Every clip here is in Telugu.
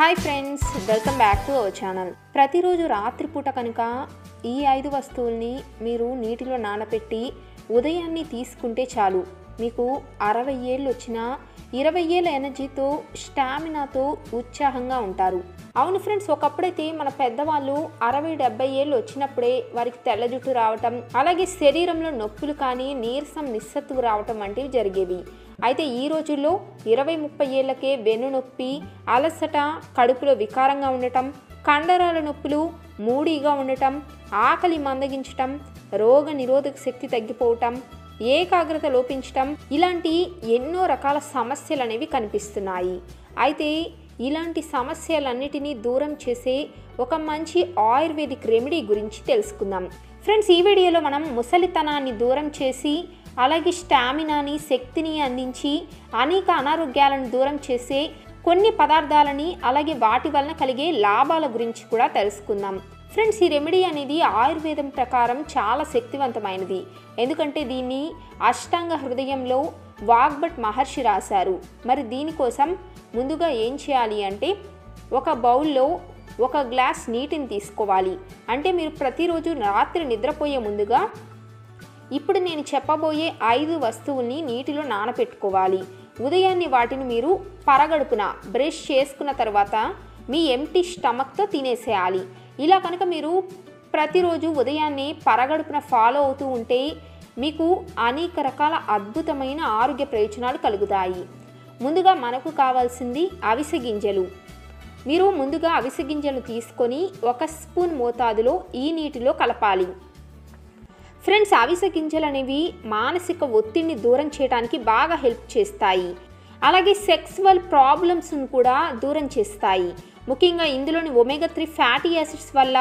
Hi friends, welcome back to our channel. ప్రతిరోజు రాత్రిపూట కనుక ఈ 5 వస్తువుల్ని మీరు నీటిలో నానబెట్టి ఉదయాన్నే తీసుకుంటే చాలు, మీకు 60 ఏళ్ళు వచ్చినా 20 ఏళ్ళ ఎనర్జీతో స్టామినాతో ఉత్సాహంగా ఉంటారు. అవును ఫ్రెండ్స్, ఒకప్పుడైతే మన పెద్దవాళ్ళు 60-70 ఏళ్ళు వచ్చినప్పుడే వారికి తెల్ల జుట్టు రావటం, అలాగే శరీరంలో నొప్పులు కానీ నీరసం నిస్సత్తుకు రావటం వంటివి జరిగేవి. అయితే ఈ రోజుల్లో 20-30 ఏళ్లకే వెన్ను నొప్పి, అలసట, కడుపులో వికారంగా ఉండటం, కండరాల నొప్పులు, మూడీగా ఉండటం, ఆకలి మందగించటం, రోగ నిరోధక శక్తి తగ్గిపోవటం, ఏకాగ్రత లోపించటం, ఇలాంటి ఎన్నో రకాల సమస్యలు అనేవి కనిపిస్తున్నాయి. అయితే ఇలాంటి సమస్యలన్నిటినీ దూరం చేసే ఒక మంచి ఆయుర్వేదిక్ రెమెడీ గురించి తెలుసుకుందాం. ఫ్రెండ్స్, ఈ వీడియోలో మనం ముసలితనాన్ని దూరం చేసి అలాగే స్టామినాని, శక్తిని అందించి అనేక అనారోగ్యాలను దూరం చేసే కొన్ని పదార్థాలని అలాగే వాటి వలన కలిగే లాభాల గురించి కూడా తెలుసుకుందాం. ఫ్రెండ్స్, ఈ రెమెడీ అనేది ఆయుర్వేదం ప్రకారం చాలా శక్తివంతమైనది. ఎందుకంటే దీన్ని అష్టాంగ హృదయంలో వాగ్భట్ మహర్షి రాశారు. మరి దీనికోసం ముందుగా ఏం చేయాలి అంటే, ఒక బౌల్లో 1 గ్లాస్ నీటిని తీసుకోవాలి. అంటే మీరు ప్రతిరోజు రాత్రి నిద్రపోయే ముందుగా ఇప్పుడు నేను చెప్పబోయే 5 వస్తువుల్ని నీటిలో నానపెట్టుకోవాలి. ఉదయాన్నే వాటిని మీరు పరగడుపున బ్రష్ చేసుకున్న తర్వాత మీ ఎంప్టీ స్టమక్తో తినేసేయాలి. ఇలా కనుక మీరు ప్రతిరోజు ఉదయాన్నే పరగడుపున ఫాలో అవుతూ ఉంటే మీకు అనేక రకాల అద్భుతమైన ఆరోగ్య ప్రయోజనాలు కలుగుతాయి. ముందుగా మనకు కావాల్సింది అవిసె గింజలు. మీరు ముందుగా అవిసె గింజలు తీసుకొని 1 స్పూన్ మోతాదులో ఈ నీటిలో కలపాలి. ఫ్రెండ్స్, అవిసె గింజలు అనేవి మానసిక ఒత్తిడిని దూరం చేయడానికి బాగా హెల్ప్ చేస్తాయి. అలాగే సెక్సువల్ ప్రాబ్లమ్స్ను కూడా దూరం చేస్తాయి. ముఖ్యంగా ఇందులోని ఒమేగా 3 ఫ్యాటీ యాసిడ్స్ వల్ల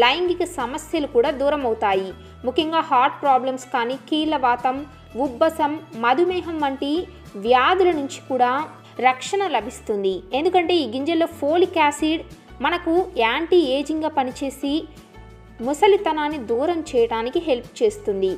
లైంగిక సమస్యలు కూడా దూరం అవుతాయి. ముఖ్యంగా హార్ట్ ప్రాబ్లమ్స్ కానీ, కీళ్ళవాతం, ఉబ్బసం, మధుమేహం వంటి వ్యాధుల నుంచి కూడా రక్షణ లభిస్తుంది. ఎందుకంటే ఈ గింజల్లో ఫోలిక్ యాసిడ్ మనకు యాంటీ ఏజింగ్గా పనిచేసి ముసలితనాన్ని దూరం చేయడానికి హెల్ప్ చేస్తుంది.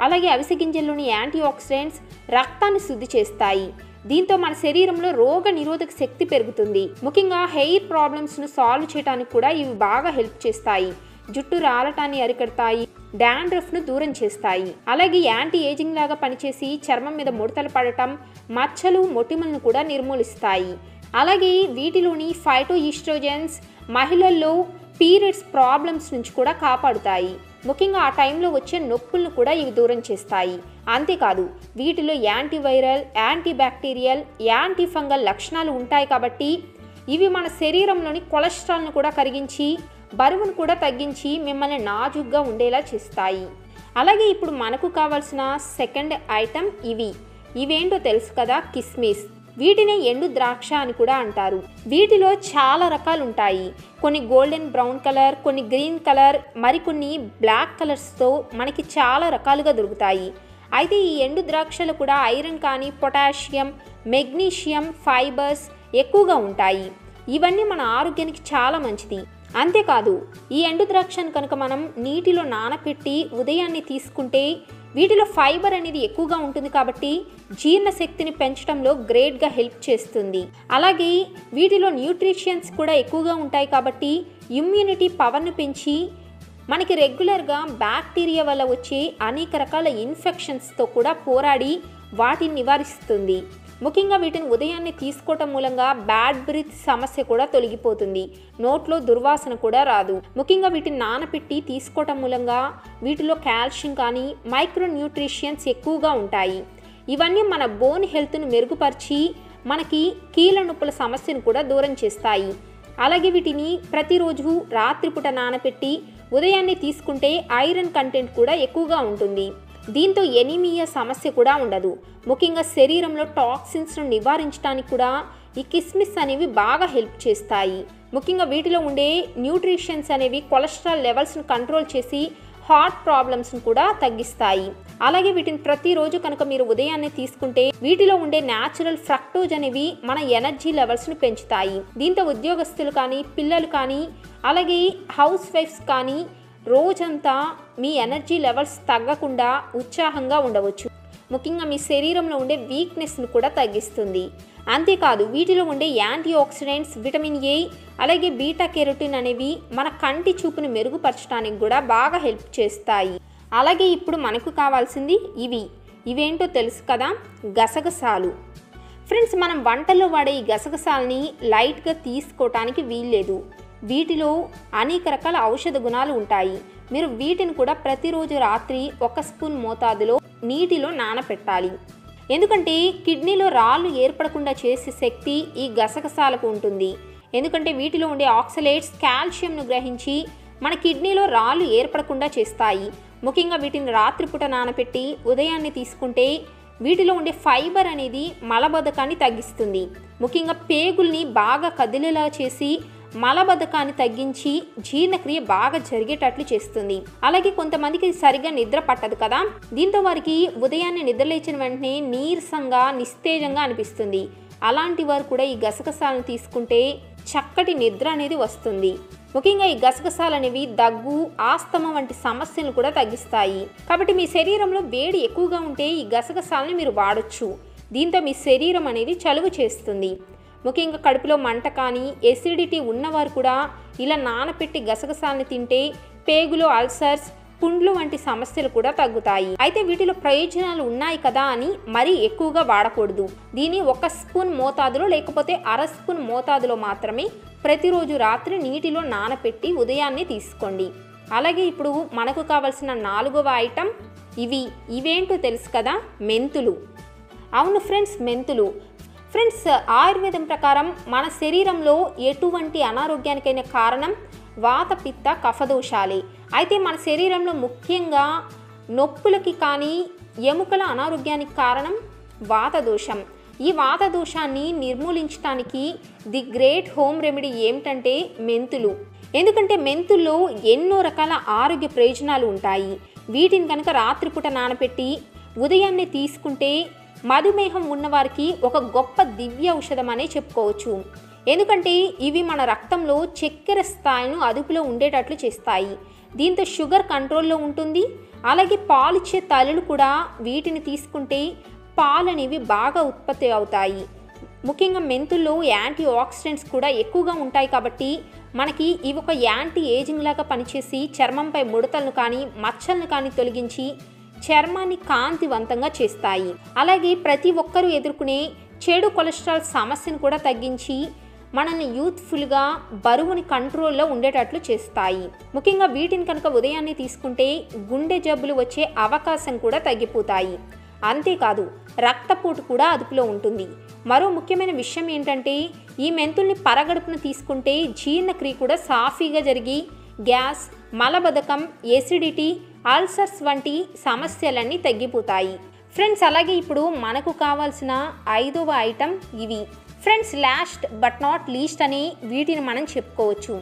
అలాగే అవిసె గింజల్లోని యాంటీ ఆక్సిడెంట్స్ రక్తాన్ని శుద్ధి చేస్తాయి. దీంతో మన శరీరంలో రోగ నిరోధక శక్తి పెరుగుతుంది. ముఖ్యంగా హెయిర్ ప్రాబ్లమ్స్ను సాల్వ్ చేయడానికి కూడా ఇవి బాగా హెల్ప్ చేస్తాయి. జుట్టు రాలటాన్ని అరికడతాయి, డాండ్రఫ్ను దూరం చేస్తాయి. అలాగే యాంటీ ఏజింగ్ లాగా పనిచేసి చర్మం మీద ముడతలు పడటం, మచ్చలు, మొటిమలను కూడా నిర్మూలిస్తాయి. అలాగే వీటిలోని ఫైటో ఈస్ట్రోజన్స్ మహిళల్లో పీరియడ్స్ ప్రాబ్లమ్స్ నుంచి కూడా కాపాడుతాయి. ముఖ్యంగా ఆ టైంలో వచ్చే నొప్పులను కూడా ఇవి దూరం చేస్తాయి. అంతేకాదు వీటిలో antiviral, anti bacterial, anti fungal లక్షణాలు ఉంటాయి. కాబట్టి ఇవి మన శరీరంలోని కొలెస్ట్రాల్ను కూడా కరిగించి బరువును కూడా తగ్గించి మిమ్మల్ని నాజుగ్గా ఉండేలా చేస్తాయి. అలాగే ఇప్పుడు మనకు కావాల్సిన సెకండ్ ఐటమ్ ఇవేంటో తెలుసు కదా, కిస్మిస్. వీటిని ఎండు ద్రాక్ష అని కూడా అంటారు. వీటిలో చాలా రకాలు ఉంటాయి. కొన్ని గోల్డెన్ బ్రౌన్ కలర్, కొన్ని గ్రీన్ కలర్, మరికొన్ని బ్లాక్ కలర్స్తో మనకి చాలా రకాలుగా దొరుకుతాయి. అయితే ఈ ఎండు ద్రాక్షలు కూడా ఐరన్ కానీ, పొటాషియం, మెగ్నీషియం, ఫైబర్స్ ఎక్కువగా ఉంటాయి. ఇవన్నీ మన ఆరోగ్యానికి చాలా మంచిది. అంతేకాదు ఈ ఎండు ద్రాక్షను కనుక మనం నీటిలో నానపెట్టి ఉదయాన్నే తీసుకుంటే వీటిలో ఫైబర్ అనేది ఎక్కువగా ఉంటుంది. కాబట్టి జీర్ణశక్తిని పెంచడంలో గ్రేట్గా హెల్ప్ చేస్తుంది. అలాగే వీటిలో న్యూట్రిషన్స్ కూడా ఎక్కువగా ఉంటాయి. కాబట్టి ఇమ్యూనిటీ పవర్ను పెంచి మనకి రెగ్యులర్గా బ్యాక్టీరియా వల్ల వచ్చే అనేక రకాల ఇన్ఫెక్షన్స్తో కూడా పోరాడి వాటిని నివారిస్తుంది. ముఖ్యంగా వీటిని ఉదయాన్నే తీసుకోవటం మూలంగా బ్యాడ్ బ్రీత్ సమస్య కూడా తొలగిపోతుంది. నోట్లో దుర్వాసన కూడా రాదు. ముఖ్యంగా వీటిని నానపెట్టి తీసుకోవటం మూలంగా వీటిలో కాల్షియం కానీ, మైక్రో న్యూట్రిషన్స్ ఎక్కువగా ఉంటాయి. ఇవన్నీ మన బోన్ హెల్త్ను మెరుగుపరిచి మనకి కీళ్ళ నొప్పుల సమస్యను కూడా దూరం చేస్తాయి. అలాగే వీటిని ప్రతిరోజు రాత్రిపూట నానపెట్టి ఉదయాన్నే తీసుకుంటే ఐరన్ కంటెంట్ కూడా ఎక్కువగా ఉంటుంది. దీంతో ఎనీమియా సమస్య కూడా ఉండదు. ముఖ్యంగా శరీరంలో టాక్సిన్స్ను నివారించడానికి కూడా ఈ కిస్మిస్ అనేవి బాగా హెల్ప్ చేస్తాయి. ముఖ్యంగా వీటిలో ఉండే న్యూట్రిషన్స్ అనేవి కొలెస్ట్రాల్ లెవెల్స్ను కంట్రోల్ చేసి హార్ట్ ప్రాబ్లమ్స్ను కూడా తగ్గిస్తాయి. అలాగే వీటిని ప్రతిరోజు కనుక మీరు ఉదయాన్నే తీసుకుంటే వీటిలో ఉండే న్యాచురల్ ఫ్రక్టోజ్ అనేవి మన ఎనర్జీ లెవెల్స్ను పెంచుతాయి. దీంతో ఉద్యోగస్తులు కానీ, పిల్లలు కానీ, అలాగే హౌస్ వైఫ్స్ కానీ రోజంతా మీ ఎనర్జీ లెవెల్స్ తగ్గకుండా ఉత్సాహంగా ఉండవచ్చు. ముఖ్యంగా మీ శరీరంలో ఉండే వీక్నెస్ను కూడా తగ్గిస్తుంది. అంతేకాదు వీటిలో ఉండే యాంటీ ఆక్సిడెంట్స్, విటమిన్ ఏ, అలాగే బీటా కెరోటిన్ అనేవి మన కంటి చూపుని మెరుగుపరచడానికి కూడా బాగా హెల్ప్ చేస్తాయి. అలాగే ఇప్పుడు మనకు కావాల్సింది ఇవేంటో తెలుసు కదా, గసగసాలు. ఫ్రెండ్స్, మనం వంటల్లో వాడే ఈ గసగసాలని లైట్గా తీసుకోవటానికి వీల్లేదు. వీటిలో అనేక రకాల ఔషధ గుణాలు ఉంటాయి. మీరు వీటిని కూడా ప్రతిరోజు రాత్రి 1 స్పూన్ మోతాదులో నీటిలో నానపెట్టాలి. ఎందుకంటే కిడ్నీలో రాళ్ళు ఏర్పడకుండా చేసే శక్తి ఈ గసగసాలకు ఉంటుంది. ఎందుకంటే వీటిలో ఉండే ఆక్సలేట్స్ కాల్షియంను గ్రహించి మన కిడ్నీలో రాళ్ళు ఏర్పడకుండా చేస్తాయి. ముఖ్యంగా వీటిని రాత్రిపూట నానపెట్టి ఉదయాన్నే తీసుకుంటే వీటిలో ఉండే ఫైబర్ అనేది మలబద్ధకాన్ని తగ్గిస్తుంది. ముఖ్యంగా పేగుల్ని బాగా కదిలేలా చేసి మలబద్ధకాన్ని తగ్గించి జీర్ణక్రియ బాగా జరిగేటట్లు చేస్తుంది. అలాగే కొంతమందికి సరిగ్గా నిద్ర పట్టదు కదా, దీంతో వారికి ఉదయాన్నే నిద్రలేచిన వెంటనే నీరసంగా నిస్తేజంగా అనిపిస్తుంది. అలాంటి వారు కూడా ఈ గసగసాలను తీసుకుంటే చక్కటి నిద్ర అనేది వస్తుంది. ముఖ్యంగా ఈ గసగసాలు అనేవి దగ్గు, ఆస్తమా వంటి సమస్యలను కూడా తగ్గిస్తాయి. కాబట్టి మీ శరీరంలో వేడి ఎక్కువగా ఉంటే ఈ గసగసాలను మీరు వాడొచ్చు. దీంతో మీ శరీరం అనేది చలువ చేస్తుంది. ముఖ్యంగా కడుపులో మంట కానీ ఎసిడిటీ ఉన్నవారు కూడా ఇలా నానపెట్టి గసగసాలను తింటే పేగులో అల్సర్స్, పుండ్లు వంటి సమస్యలు కూడా తగ్గుతాయి. అయితే వీటిలో ప్రయోజనాలు ఉన్నాయి కదా అని మరీ ఎక్కువగా వాడకూడదు. దీన్ని 1 స్పూన్ మోతాదులో లేకపోతే 1/2 స్పూన్ మోతాదులో మాత్రమే ప్రతిరోజు రాత్రి నీటిలో నానపెట్టి ఉదయాన్నే తీసుకోండి. అలాగే ఇప్పుడు మనకు కావాల్సిన 4వ ఐటెం ఇవేంటో తెలుసు కదా, మెంతులు. అవును ఫ్రెండ్స్, మెంతులు. ఫ్రెండ్స్, ఆయుర్వేదం ప్రకారం మన శరీరంలో ఎటువంటి అనారోగ్యానికైనా కారణం వాత, పిత్త, కఫదోషాలే. అయితే మన శరీరంలో ముఖ్యంగా నొప్పులకి కానీ ఎముకల అనారోగ్యానికి కారణం వాత దోషం. ఈ వాత దోషాన్ని నిర్మూలించడానికి ది గ్రేట్ హోమ్ రెమెడీ ఏమిటంటే మెంతులు. ఎందుకంటే మెంతుల్లో ఎన్నో రకాల ఆరోగ్య ప్రయోజనాలు ఉంటాయి. వీటిని కనుక రాత్రిపూట నానపెట్టి ఉదయాన్నే తీసుకుంటే మధుమేహం ఉన్నవారికి ఒక గొప్ప దివ్య ఔషధం అనే చెప్పుకోవచ్చు. ఎందుకంటే ఇవి మన రక్తంలో చక్కెర స్థాయిను అదుపులో ఉండేటట్లు చేస్తాయి. దీంతో షుగర్ కంట్రోల్లో ఉంటుంది. అలాగే పాలిచ్చే తల్లులు కూడా వీటిని తీసుకుంటే పాలు అనేవి బాగా ఉత్పత్తి అవుతాయి. ముఖ్యంగా మెంతుల్లో యాంటీ ఆక్సిడెంట్స్ కూడా ఎక్కువగా ఉంటాయి. కాబట్టి మనకి ఇవి ఒక యాంటీ ఏజింగ్ లాగా పనిచేసి చర్మంపై ముడతలను కానీ మచ్చలను కానీ తొలగించి చర్మాన్ని కాంతివంతంగా చేస్తాయి. అలాగే ప్రతి ఒక్కరూ ఎదుర్కొనే చెడు కొలెస్ట్రాల్ సమస్యను కూడా తగ్గించి మనల్ని యూత్ఫుల్గా, బరువుని కంట్రోల్లో ఉండేటట్లు చేస్తాయి. ముఖ్యంగా వీటిని కనుక ఉదయాన్నే తీసుకుంటే గుండె జబ్బులు వచ్చే అవకాశం కూడా తగ్గిపోతాయి. అంతేకాదు రక్తపోటు కూడా అదుపులో ఉంటుంది. మరో ముఖ్యమైన విషయం ఏంటంటే ఈ మెంతుల్ని పరగడుపున తీసుకుంటే జీర్ణక్రియ కూడా సాఫీగా జరిగి గ్యాస్, మలబద్ధకం, ఎసిడిటీ, అల్సర్స్ వంటి సమస్యలన్నీ తగ్గిపోతాయి. ఫ్రెండ్స్, అలాగే ఇప్పుడు మనకు కావాల్సిన 5వ item friends, last but not least అని వీటిని మనం చెప్పుకోవచ్చు.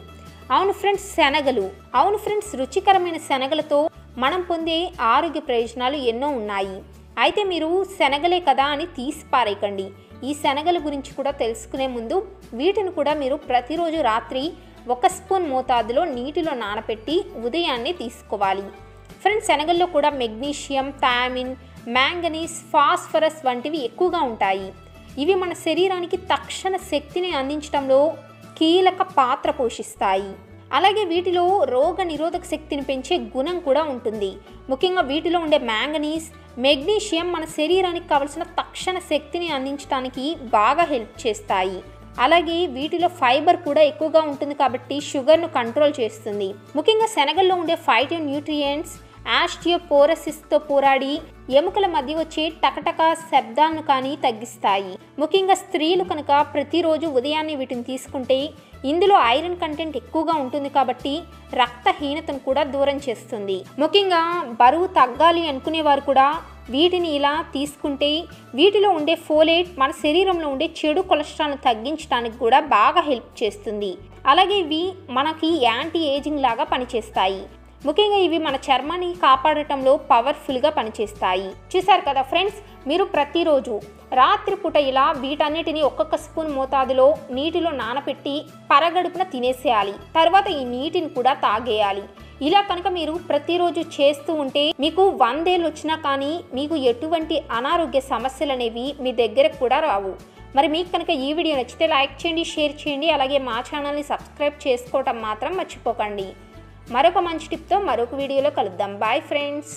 అవును ఫ్రెండ్స్, శనగలు. అవును ఫ్రెండ్స్, రుచికరమైన శనగలతో మనం పొందే ఆరోగ్య ప్రయోజనాలు ఎన్నో ఉన్నాయి. అయితే మీరు శనగలే కదా అని తీసి పారేయకండి. ఈ శనగల గురించి కూడా తెలుసుకునే ముందు వీటిని కూడా మీరు ప్రతిరోజు రాత్రి 1 స్పూన్ మోతాదులో నీటిలో నానపెట్టి ఉదయాన్నే తీసుకోవాలి. ఫ్రెండ్స్, శనగల్లో కూడా మెగ్నీషియం, థయామిన్, మ్యాంగనీస్, ఫాస్ఫరస్ వంటివి ఎక్కువగా ఉంటాయి. ఇవి మన శరీరానికి తక్షణ శక్తిని అందించడంలో కీలక పాత్ర పోషిస్తాయి. అలాగే వీటిలో రోగ నిరోధక శక్తిని పెంచే గుణం కూడా ఉంటుంది. ముఖ్యంగా వీటిలో ఉండే మ్యాంగనీస్, మెగ్నీషియం మన శరీరానికి కావలసిన తక్షణ శక్తిని అందించడానికి బాగా హెల్ప్ చేస్తాయి. అలాగే వీటిలో ఫైబర్ కూడా ఎక్కువగా ఉంటుంది కాబట్టి షుగర్ను కంట్రోల్ చేస్తుంది. ముఖ్యంగా శనగల్లో ఉండే ఫైటో న్యూట్రియంట్స్ ఆస్టియోపోరోసిస్తో పోరాడి ఎముకల మధ్య వచ్చే టకటక శబ్దాలను కానీ తగ్గిస్తాయి. ముఖ్యంగా స్త్రీలు కనుక ప్రతిరోజు ఉదయాన్నే వీటిని తీసుకుంటే ఇందులో ఐరన్ కంటెంట్ ఎక్కువగా ఉంటుంది కాబట్టి రక్తహీనతను కూడా దూరం చేస్తుంది. ముఖ్యంగా బరువు తగ్గాలి అనుకునేవారు కూడా వీటిని ఇలా తీసుకుంటే వీటిలో ఉండే ఫోలేట్ మన శరీరంలో ఉండే చెడు కొలెస్ట్రాల్ను తగ్గించడానికి కూడా బాగా హెల్ప్ చేస్తుంది. అలాగే ఇవి మనకి యాంటీ ఏజింగ్ లాగా పనిచేస్తాయి. ముఖ్యంగా ఇవి మన చర్మాన్ని కాపాడటంలో పవర్ఫుల్గా పనిచేస్తాయి. చూసారు కదా ఫ్రెండ్స్, మీరు ప్రతిరోజు రాత్రిపూట ఇలా వీటన్నిటిని 1 స్పూన్ మోతాదులో నీటిలో నానపెట్టి పరగడుపున తినేసేయాలి. తర్వాత ఈ నీటిని కూడా తాగేయాలి. ఇలా కనుక మీరు ప్రతిరోజు చేస్తూ ఉంటే మీకు 100 ఏళ్ళు వచ్చినా కానీ మీకు ఎటువంటి అనారోగ్య సమస్యలు అనేవి మీ దగ్గరకు కూడా రావు. మరి మీకు కనుక ఈ వీడియో నచ్చితే లైక్ చేయండి, షేర్ చేయండి, అలాగే మా ఛానల్ని సబ్స్క్రైబ్ చేసుకోవటం మాత్రం మర్చిపోకండి. మరొక మంచి టిప్తో మరొక వీడియోలో కలుద్దాం. Bye friends.